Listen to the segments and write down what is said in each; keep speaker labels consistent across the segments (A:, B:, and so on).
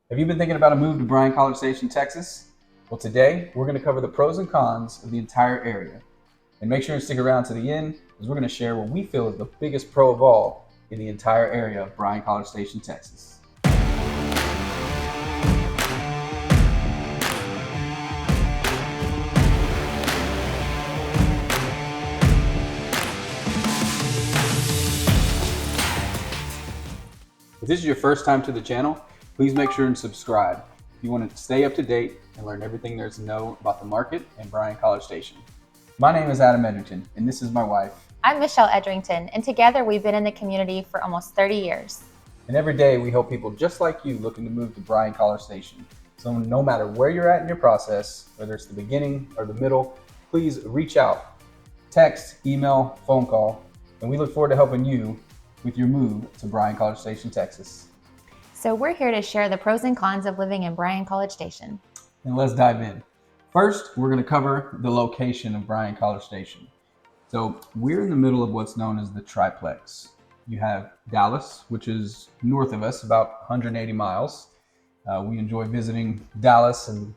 A: Have you been thinking about a move to Bryan-College Station, Texas? Well, today we're going to cover the pros and cons of the entire area. And make sure to stick around to the end because we're going to share what we feel is the biggest pro of all in the entire area of Bryan-College Station, Texas. If this is your first time to the channel, please make sure and subscribe if you want to stay up to date and learn everything there is to know about the market and Bryan-College Station. My name is Adam Edrington, and this is my wife.
B: I'm Michelle Edrington, and together we've been in the community for almost 30 years.
A: And every day we help people just like you looking to move to Bryan-College Station. So no matter where you're at in your process, whether it's the beginning or the middle, please reach out, text, email, phone call, and we look forward to helping you with your move to Bryan-College Station, Texas.
B: So we're here to share the pros and cons of living in Bryan-College Station.
A: And let's dive in. First, we're going to cover the location of Bryan-College Station. So we're in the middle of what's known as the triplex. You have Dallas, which is north of us, about 180 miles. We enjoy visiting Dallas and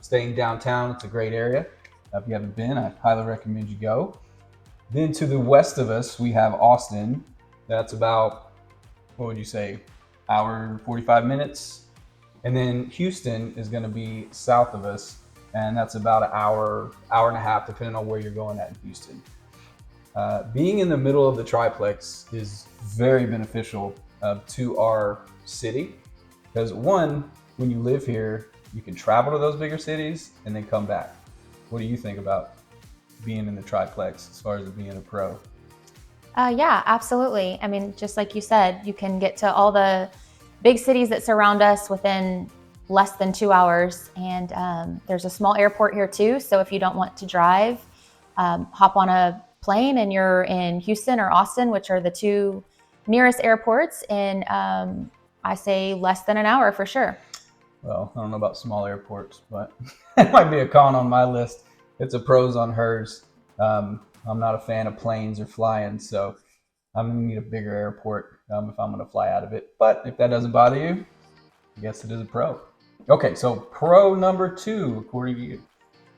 A: staying downtown. It's a great area. If you haven't been, I highly recommend you go. Then to the west of us, we have Austin. That's about, what would you say, hour, 45 minutes. And then Houston is going to be south of us, and that's about an hour, hour and a half, depending on where you're going at in Houston. Being in the middle of the triplex is very beneficial to our city because one, when you live here, you can travel to those bigger cities and then come back. What do you think about being in the triplex as far as it being a pro?
B: Yeah, absolutely. I mean, just like you said, you can get to all the big cities that surround us within less than 2 hours. And there's a small airport here too. So if you don't want to drive, hop on a plane and you're in Houston or Austin, which are the two nearest airports, in I say less than an hour for sure.
A: Well, I don't know about small airports, but it might be a con on my list. It's a pros on hers. I'm not a fan of planes or flying, so I'm gonna need a bigger airport if I'm gonna fly out of it. But if that doesn't bother you, I guess it is a pro. Okay, so pro number 2, according to you.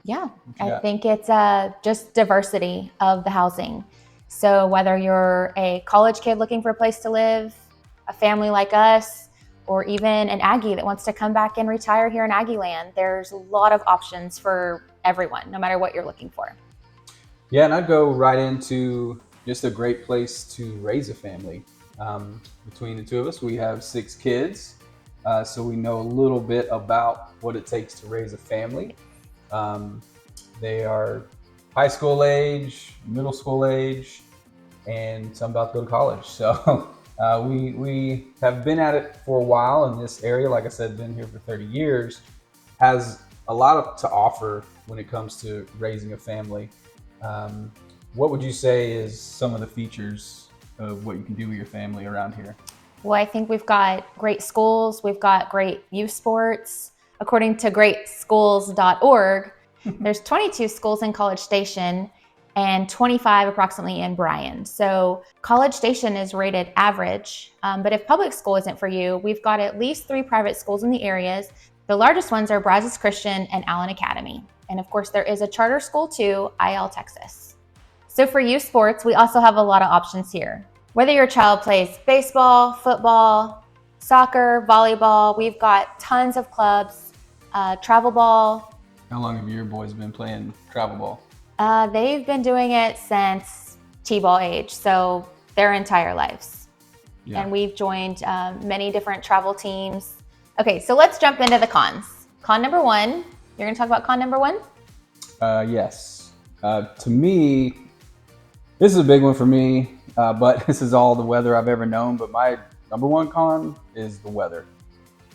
B: Yeah, I think it's just diversity of the housing. So whether you're a college kid looking for a place to live, a family like us, or even an Aggie that wants to come back and retire here in Aggie land, there's a lot of options for everyone, no matter what you're looking for.
A: Yeah, and I'd go right into just a great place to raise a family. Between the two of us, we have 6 kids, so we know a little bit about what it takes to raise a family. They are high school age, middle school age, and some about to go to college. So we have been at it for a while in this area. Like I said, been here for 30 years, has a lot to offer when it comes to raising a family. What would you say is some of the features of what you can do with your family around here?
B: Well, I think we've got great schools. We've got great youth sports. According to greatschools.org, there's 22 schools in College Station and 25 approximately in Bryan. So College Station is rated average, but if public school isn't for you, we've got at least 3 private schools in the areas. The largest ones are Brazos Christian and Allen Academy. And of course, there is a charter school too, Texas. So for youth sports, we also have a lot of options here. Whether your child plays baseball, football, soccer, volleyball, we've got tons of clubs, travel ball.
A: How long have your boys been playing travel ball?
B: They've been doing it since T-ball age, so their entire lives. Yeah. And we've joined many different travel teams. Okay, so let's jump into the cons. Con number 1, you're gonna talk about con number 1?
A: Yes. To me, this is a big one for me, but this is all the weather I've ever known. But my number 1 con is the weather.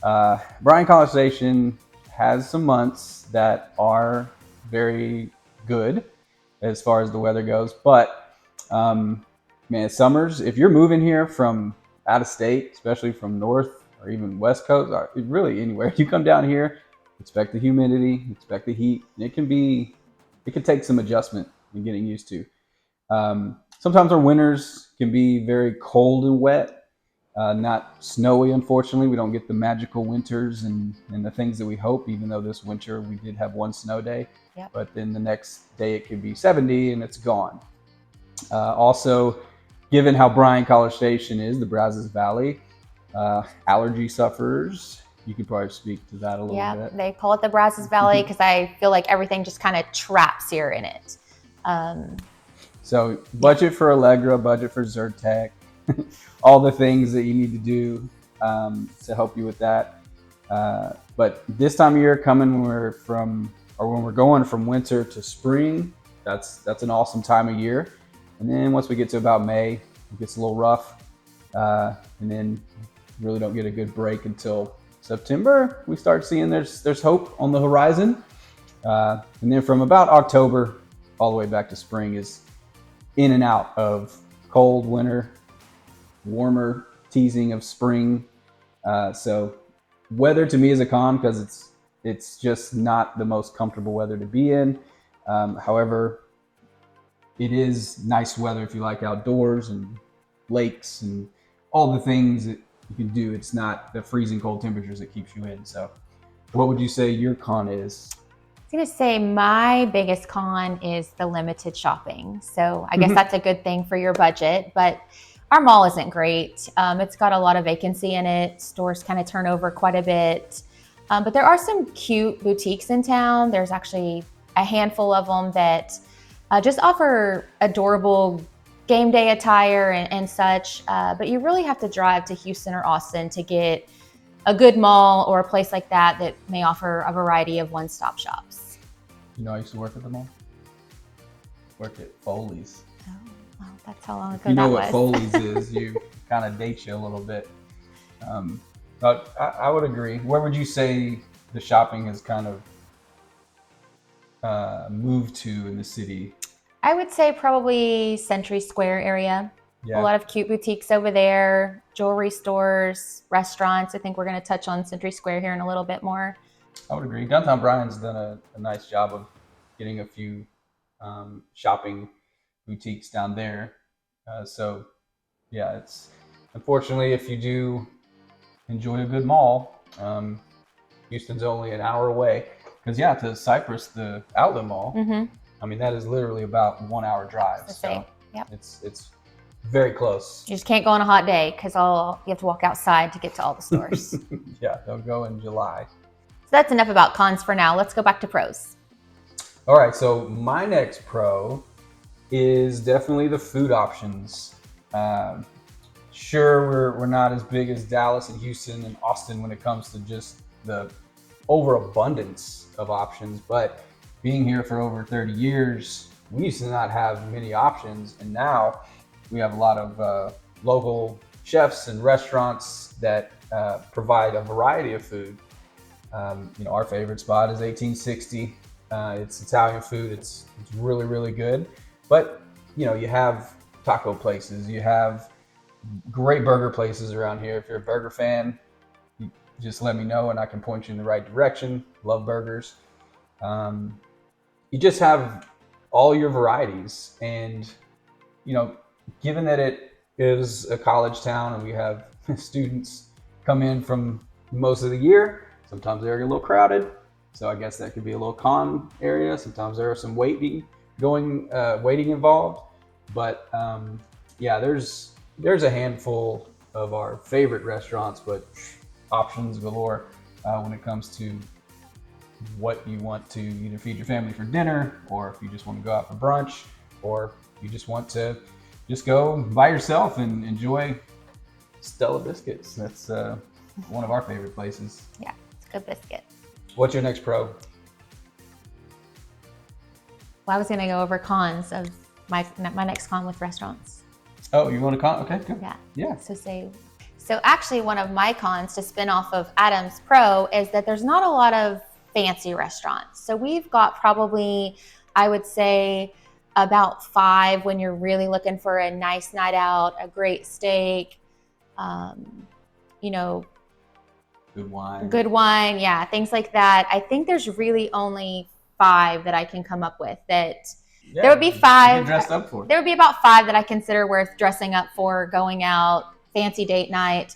A: Bryan-College Station has some months that are very good as far as the weather goes. But man, summers, if you're moving here from out of state, especially from north or even west coast, or really anywhere, you come down here, expect the humidity, expect the heat. And it can take some adjustment and getting used to. Sometimes our winters can be very cold and wet. Not snowy, unfortunately. We don't get the magical winters and the things that we hope, even though this winter we did have one snow day.
B: Yep.
A: But then the next day it could be 70 and it's gone. Also, given how Bryan-College Station is, the Brazos Valley, allergy sufferers, you could probably speak to that a little bit.
B: They call it the Brazos Valley because I feel like everything just kind of traps here in it.
A: So budget for Allegra, budget for Zyrtec, all the things that you need to do to help you with that. But this time of year coming, when we're going from winter to spring, that's an awesome time of year. And then once we get to about May, it gets a little rough. And then really don't get a good break until September. We start seeing there's hope on the horizon. And then from about October all the way back to spring is in and out of cold winter, warmer teasing of spring. So weather to me is a con because it's just not the most comfortable weather to be in. However, it is nice weather if you like outdoors and lakes and all the things that you can do. It's not the freezing cold temperatures that keeps you in. So what would you say your con is?
B: I was going to say my biggest con is the limited shopping. So I guess that's a good thing for your budget, but our mall isn't great. It's got a lot of vacancy in it. Stores kind of turn over quite a bit. But there are some cute boutiques in town. There's actually a handful of them that just offer adorable game day attire and such. But you really have to drive to Houston or Austin to get a good mall or a place like that may offer a variety of one-stop shops.
A: You know, I used to work at the mall. Worked at Foley's.
B: Oh, well, that's how long ago
A: you know
B: that
A: what
B: was.
A: Foley's is. You kind of dates you a little bit. But I would agree. Where would you say the shopping has kind of moved to in the city?
B: I would say probably Century Square area.
A: Yeah.
B: A lot of cute boutiques over there, jewelry stores, restaurants. I think we're going to touch on Century Square here in a little bit more.
A: I would agree. Downtown Bryan's done a nice job of getting a few shopping boutiques down there. So, yeah, it's unfortunately, if you do enjoy a good mall, Houston's only an hour away. Because, yeah, to Cypress, the outlet mall, I mean, that is literally about 1 hour drive. So
B: yep.
A: It's very close.
B: You just can't go on a hot day because you have to walk outside to get to all the stores.
A: Yeah, they'll go in July.
B: So that's enough about cons for now. Let's go back to pros.
A: All right, so my next pro is definitely the food options. Sure, we're not as big as Dallas and Houston and Austin when it comes to just the overabundance of options, but being here for over 30 years, we used to not have many options, and now we have a lot of local chefs and restaurants that provide a variety of food. Our favorite spot is 1860. It's Italian food. It's really, really good. But, you have taco places. You have great burger places around here. If you're a burger fan, you just let me know and I can point you in the right direction. Love burgers. You just have all your varieties. And, given that it is a college town and we have students come in from most of the year, sometimes they're a little crowded. So I guess that could be a little con area. Sometimes there are some waiting involved. But there's a handful of our favorite restaurants, but options galore when it comes to what you want to either feed your family for dinner, or if you just want to go out for brunch, or you just want to just go by yourself and enjoy Stella biscuits. That's one of our favorite places.
B: Yeah, it's a good biscuit.
A: What's your next pro?
B: Well, I was going to go over cons of my next con with restaurants.
A: Oh, you want a con? Okay, good. Yeah.
B: So actually one of my cons to spin off of Adam's pro is that there's not a lot of fancy restaurants. So we've got probably, I would say, about 5 when you're really looking for a nice night out, a great steak, good wine, yeah, things like that. I think there's really only 5 that I can come up with that. There would be 5.
A: Dressed up for.
B: There would be about 5 that I consider worth dressing up for, going out, fancy date night.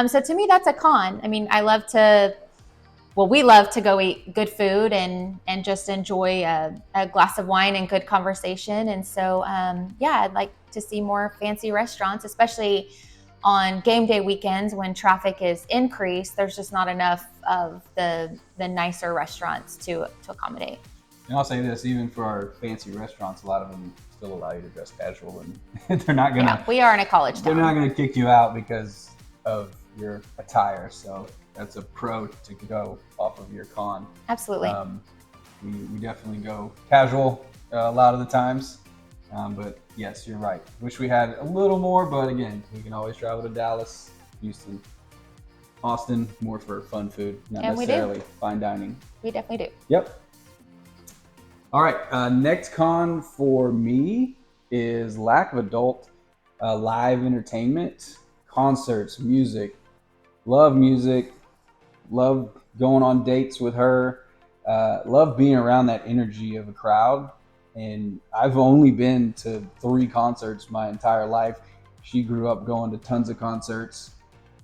B: So to me, that's a con. I mean, we love to go eat good food and just enjoy a glass of wine and good conversation. And so, I'd like to see more fancy restaurants, especially on game day weekends when traffic is increased. There's just not enough of the nicer restaurants to accommodate.
A: And I'll say this, even for our fancy restaurants, a lot of them still allow you to dress casual, and they're not gonna.
B: Yeah, we are in a college town.
A: They're not gonna kick you out because of your attire. So that's a pro to go off of your con.
B: Absolutely.
A: We definitely go casual a lot of the times. But yes, you're right. Wish we had a little more, but again, we can always travel to Dallas, Houston, Austin, more for fun food, not
B: And
A: necessarily fine dining.
B: We definitely do.
A: Yep. All right. Next con for me is lack of adult live entertainment, concerts, music. Love music. Love going on dates with her. Love being around that energy of a crowd. And I've only been to 3 concerts my entire life. She grew up going to tons of concerts.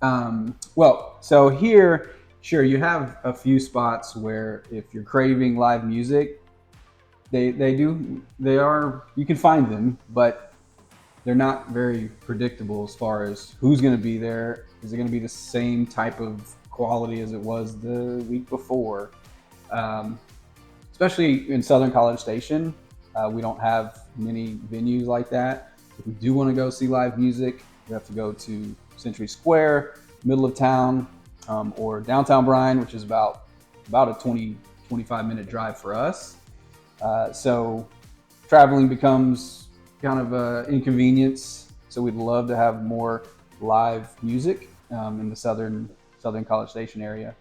A: So here, sure, you have a few spots where if you're craving live music, you can find them, but they're not very predictable as far as who's going to be there. Is it going to be the same type of quality as it was the week before? Especially in Southern College Station. We don't have many venues like that. If we do want to go see live music, we have to go to Century Square, middle of town, or downtown Bryan, which is about a 25 minute drive for us. So traveling becomes kind of an inconvenience. So we'd love to have more live music in the Southern College Station area.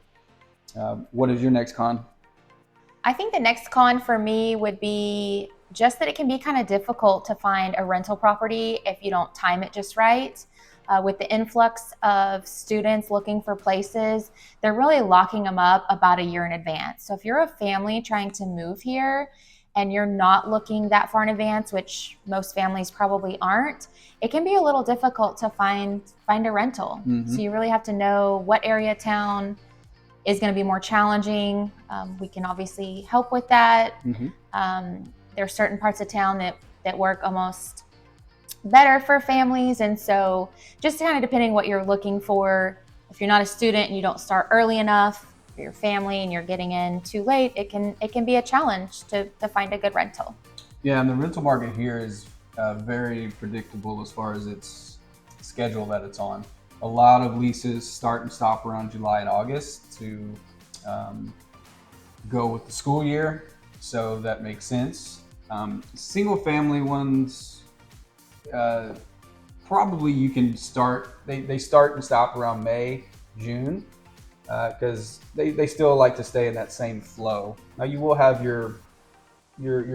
A: What is your next con?
B: I think the next con for me would be just that it can be kind of difficult to find a rental property if you don't time it just right. With the influx of students looking for places, they're really locking them up about a year in advance. So if you're a family trying to move here and you're not looking that far in advance, which most families probably aren't, it can be a little difficult to find a rental.
A: Mm-hmm.
B: So you really have to know what area of town is going to be more challenging. We can obviously help with that.
A: Mm-hmm.
B: There are certain parts of town that work almost better for families. And so just kind of depending what you're looking for, if you're not a student and you don't start early enough for your family and you're getting in too late, it can be a challenge to find a good rental.
A: Yeah, and the rental market here is very predictable as far as its schedule that it's on. A lot of leases start and stop around July and August to go with the school year, so that makes sense. Single family ones, probably you can start, they start and stop around May, June, because they still like to stay in that same flow. Now you will have your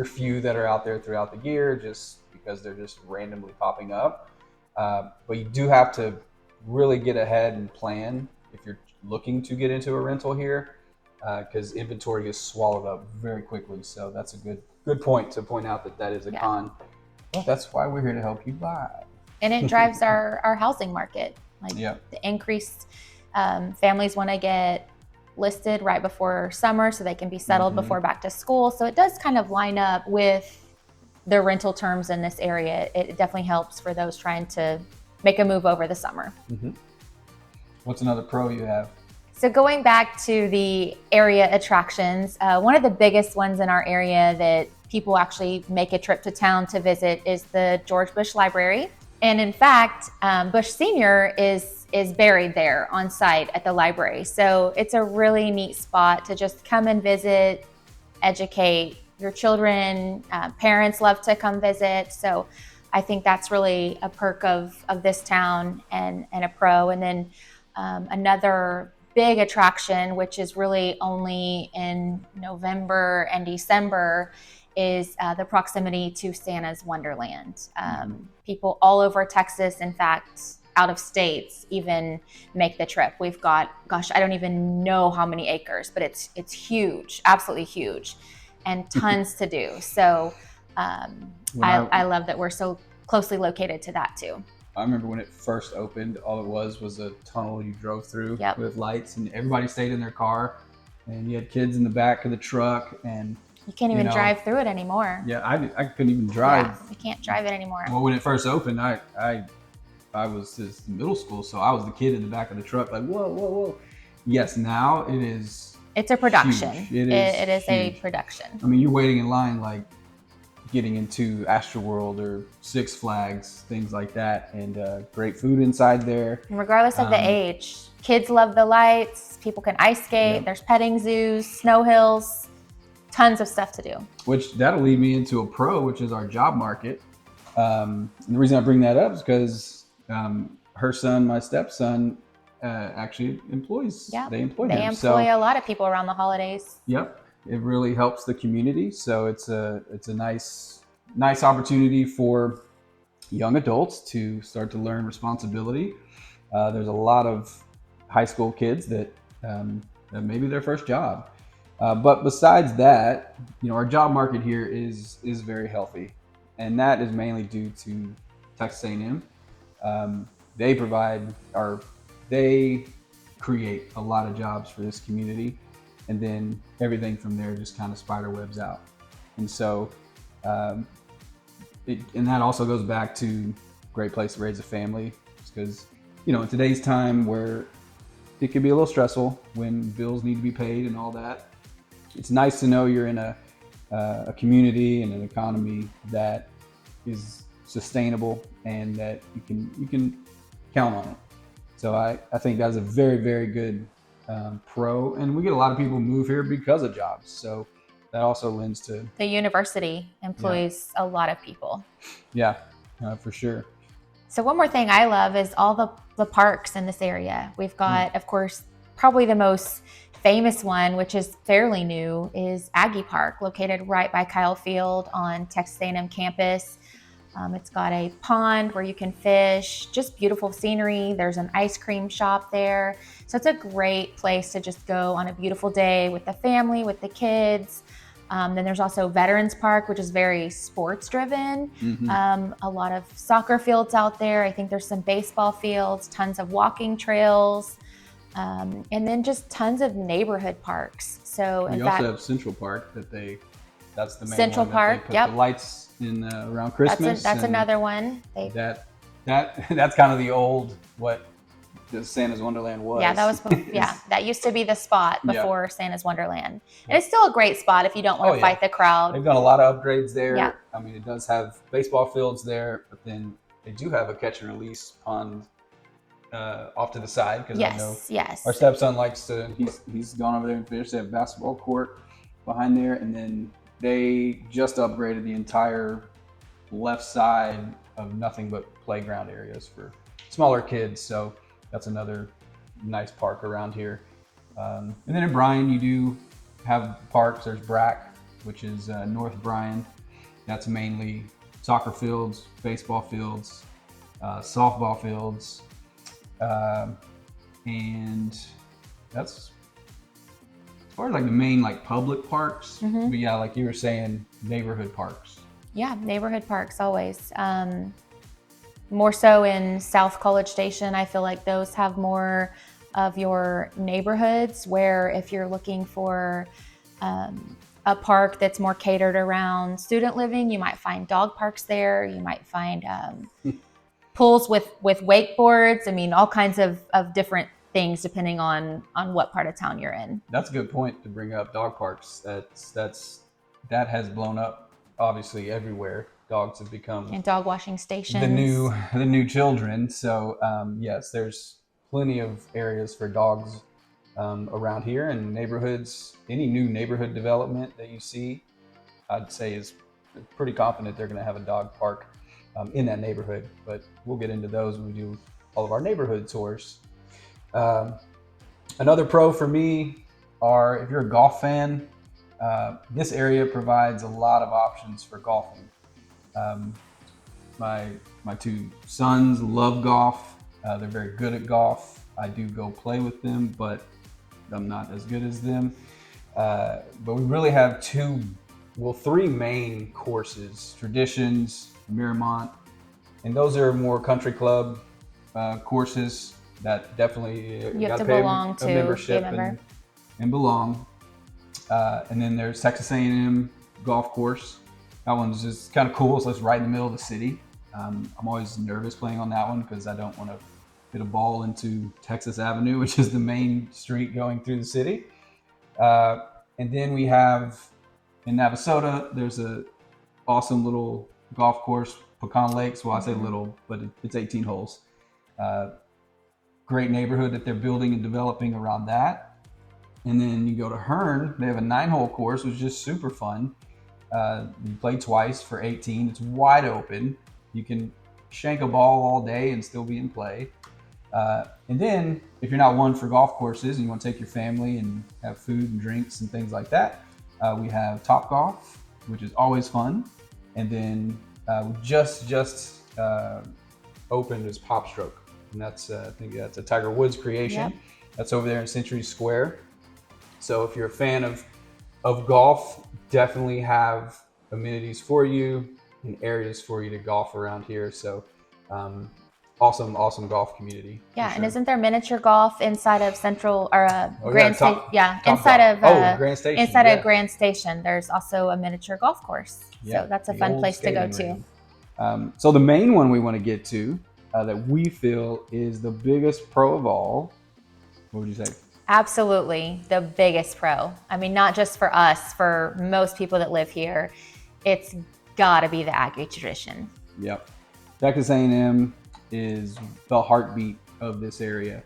A: few that are out there throughout the year just because they're just randomly popping up. But you do have to really get ahead and plan if you're looking to get into a rental here, because inventory gets swallowed up very quickly. So that's a good point to point out that is a con. Well, that's why we're here to help you buy.
B: And it drives our housing market. The increased families want to get listed right before summer so they can be settled before back to school. So it does kind of line up with the rental terms in this area. It definitely helps for those trying to make a move over the summer.
A: Mm-hmm. What's another pro you have?
B: So going back to the area attractions, one of the biggest ones in our area that people actually make a trip to town to visit is the George Bush Library. And in fact, Bush Sr. is buried there on site at the library. So it's a really neat spot to just come and visit, educate your children. Parents love to come visit. So I think that's really a perk of this town and a pro. And then another big attraction, which is really only in November and December, is the proximity to Santa's Wonderland. People all over Texas, in fact, out of states, even make the trip. We've got, I don't even know how many acres, but it's huge, absolutely huge, and tons to do. So I love that we're so closely located to that too.
A: I remember when it first opened, all it was a tunnel you drove through
B: Yep.
A: with lights, and everybody stayed in their car, and you had kids in the back of the truck, and
B: You can't even drive through it anymore.
A: Yeah, I couldn't even drive.
B: Yeah, you can't drive it anymore.
A: Well, when it first opened, I was just in middle school, so I was the kid in the back of the truck, like whoa, whoa, whoa. Yes, now it is.
B: It's a production.
A: Huge.
B: It is a
A: huge.
B: production.
A: I mean, you're waiting in line like getting into Astroworld or Six Flags, things like that, and great food inside there.
B: And regardless of the age, kids love the lights. People can ice skate.
A: Yep.
B: There's petting zoos, snow hills, tons of stuff to do.
A: Which that'll lead me into a pro, which is our job market. And the reason I bring that up is because her son, my stepson, actually employs.
B: Yeah,
A: they employ
B: they
A: him.
B: employ a lot of people around the holidays.
A: Yep, it really helps the community. So it's a nice opportunity for young adults to start to learn responsibility. There's a lot of high school kids that maybe their first job. But besides that, our job market here is very healthy, and that is mainly due to Texas A&M. They create a lot of jobs for this community, and then everything from there just kind of spider webs out. And so, and that also goes back to great place to raise a family, because in today's time where it can be a little stressful when bills need to be paid and all that. It's nice to know you're in a community and an economy that is sustainable and that you can count on it. So I think that's a very, very good pro, and we get a lot of people move here because of jobs. So that also lends to
B: the university employs a lot of people.
A: Yeah, for sure.
B: So one more thing I love is all the parks in this area. We've got, of course, probably the most famous one, which is fairly new, is Aggie Park, located right by Kyle Field on Texas A&M campus. It's got a pond where you can fish, just beautiful scenery. There's an ice cream shop there. So it's a great place to just go on a beautiful day with the family, with the kids. Then there's also Veterans Park, which is very sports driven.
A: Mm-hmm.
B: A lot of soccer fields out there. I think there's some baseball fields, tons of walking trails, and then just tons of neighborhood parks. So
A: you also have Central Park that's the main
B: Central
A: one
B: Park,
A: that they put the lights in around Christmas.
B: That's another one.
A: That's kind of the old what the Santa's Wonderland was.
B: Yeah, that was that used to be the spot before Santa's Wonderland. And it's still a great spot if you don't want to fight the crowd.
A: They've done a lot of upgrades there.
B: Yeah.
A: I mean, it does have baseball fields there, but then they do have a catch and release pond off to the side, because I know our stepson likes to. He's gone over there and fished. They have a basketball court behind there, and then they just upgraded the entire left side of nothing but playground areas for smaller kids. So that's another nice park around here. And then in Bryan, you do have parks. There's Brack, which is North Bryan. That's mainly soccer fields, baseball fields, softball fields, and that's as far as like the main like public parks.
B: Mm-hmm.
A: But yeah, like you were saying, neighborhood parks.
B: Yeah, neighborhood parks always. More so in South College Station, I feel like those have more of your neighborhoods, where if you're looking for a park that's more catered around student living, you might find dog parks there. You might find pools with wakeboards. I mean, all kinds of different things depending on what part of town you're in.
A: That's a good point to bring up, dog parks. That has blown up obviously everywhere. Dogs have become
B: and dog washing stations.
A: The new children. So yes, there's plenty of areas for dogs around here, and neighborhoods. Any new neighborhood development that you see, I'd say is pretty confident they're going to have a dog park in that neighborhood. But we'll get into those when we do all of our neighborhood tours. Another pro for me are, if you're a golf fan, this area provides a lot of options for golfing. My two sons love golf. They're very good at golf. I do go play with them, but I'm not as good as them. But we really have three main courses: Traditions, Miramont, And those are more country club courses that definitely
B: You have
A: got
B: to
A: pay
B: belong to,
A: a membership
B: be a member.
A: and belong. And then there's Texas A&M golf course. That one's just kind of cool. So it's right in the middle of the city. I'm always nervous playing on that one because I don't want to hit a ball into Texas Avenue, which is the main street going through the city. And then we have in Navasota, there's a awesome little golf course, Pecan Lakes. Well, I say little, but it's 18 holes. Great neighborhood that they're building and developing around that. And then you go to Hearn, they have a 9-hole course, which is just super fun. You play twice for 18. It's wide open. You can shank a ball all day and still be in play. And then if you're not one for golf courses and you want to take your family and have food and drinks and things like that, we have Top Golf, which is always fun. And then we just opened is Pop Stroke. And that's, I think that's a Tiger Woods creation.
B: Yep.
A: That's over there in Century Square. So if you're a fan of golf, definitely have amenities for you and areas for you to golf around here. So awesome golf community.
B: Yeah,
A: sure.
B: and isn't there miniature golf inside of Central or
A: Grand
B: Grand Station? Yeah,
A: Top
B: inside
A: Golf.
B: of
A: Grand Station.
B: inside of Grand Station, there's also a miniature golf course.
A: Yeah,
B: So that's a
A: the
B: fun
A: old
B: place to go
A: skating
B: to.
A: ring. So the main one we want to get to that we feel is the biggest pro of all. What would you say?
B: Absolutely, the biggest pro. I mean, not just for us, for most people that live here, it's got to be the Aggie tradition.
A: Yep, Texas A&M is the heartbeat of this area,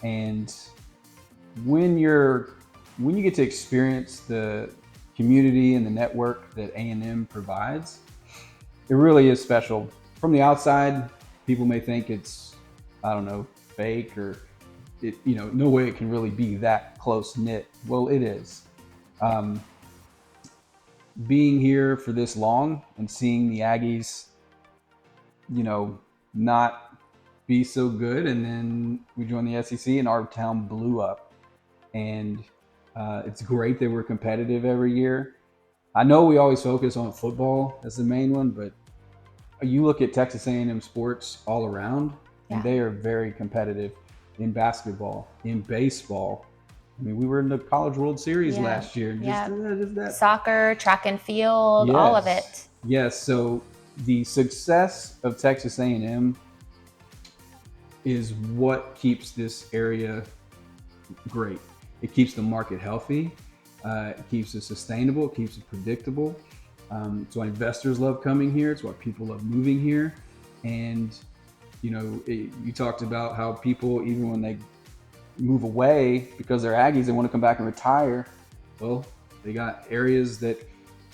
A: and when you get to experience the community and the network that A&M provides, it really is special. From the outside, people may think it's, I don't know, fake or no way it can really be that close knit. Well, it is. Being here for this long and seeing the Aggies, not be so good, and then we joined the SEC and our town blew up. And it's great that we're competitive every year. I know we always focus on football as the main one, but you look at Texas A&M sports all around, and they are very competitive in basketball, in baseball. I mean, we were in the College World Series last year. Just that.
B: Soccer, track and field, all of it.
A: Yes. So the success of Texas A&M is what keeps this area great. It keeps the market healthy. It keeps it sustainable. It keeps it predictable. It's why investors love coming here. It's why people love moving here. And you talked about how people, even when they move away because they're Aggies, they want to come back and retire. Well, they got areas that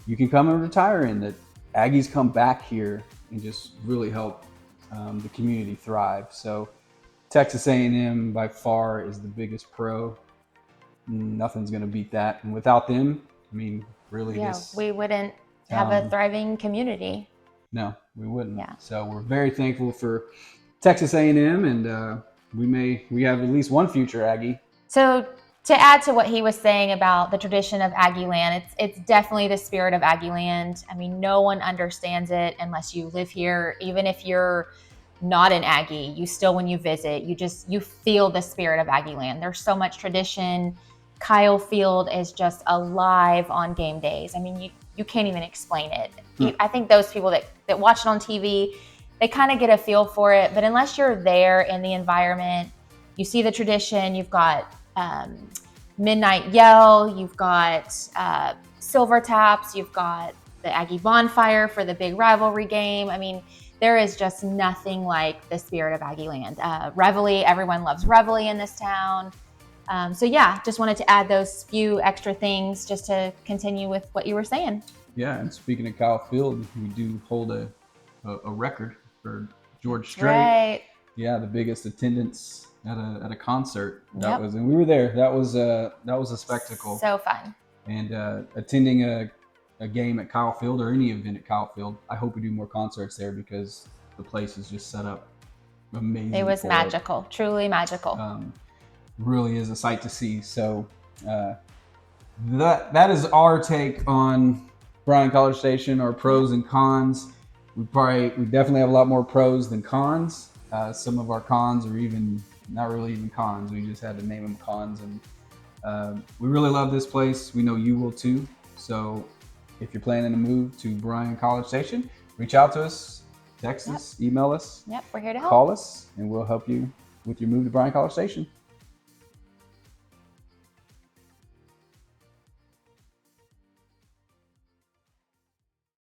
A: you can come and retire in, that Aggies come back here and just really help the community thrive. So Texas A&M by far is the biggest pro. Nothing's going to beat that. And without them, I mean, really,
B: we wouldn't have a thriving community.
A: No, we wouldn't.
B: Yeah.
A: So we're very thankful for Texas A&M, and we have at least one future Aggie.
B: So to add to what he was saying about the tradition of Aggie Land, it's definitely the spirit of Aggie Land. I mean, no one understands it unless you live here. Even if you're not an Aggie, you still, when you visit, you feel the spirit of Aggie Land. There's so much tradition. Kyle Field is just alive on game days. I mean, you can't even explain it. I think those people that watch it on TV, they kind of get a feel for it, but unless you're there in the environment, you see the tradition. You've got Midnight Yell, you've got Silver Taps, you've got the Aggie Bonfire for the big rivalry game. I mean, there is just nothing like the spirit of Aggie Land. Reveille, everyone loves Reveille in this town. So yeah, just wanted to add those few extra things just to continue with what you were saying.
A: Yeah, and speaking of Kyle Field, we do hold a record for George Strait.
B: Right.
A: Yeah, the biggest attendance at a concert. That was, and we were there. That was a spectacle.
B: So fun.
A: And attending a game at Kyle Field or any event at Kyle Field, I hope we do more concerts there because the place is just set up amazing.
B: It was magical, truly magical.
A: Really is a sight to see. So that is our take on Bryan-College Station, our pros and cons. we definitely have a lot more pros than cons. Some of our cons are even not really even cons. We just had to name them cons, and we really love this place. We know you will too. So if you're planning to move to Bryan-College Station, reach out to us, text us, email us,
B: Yep, we're here to help.
A: call us, and we'll help you with your move to Bryan-College Station.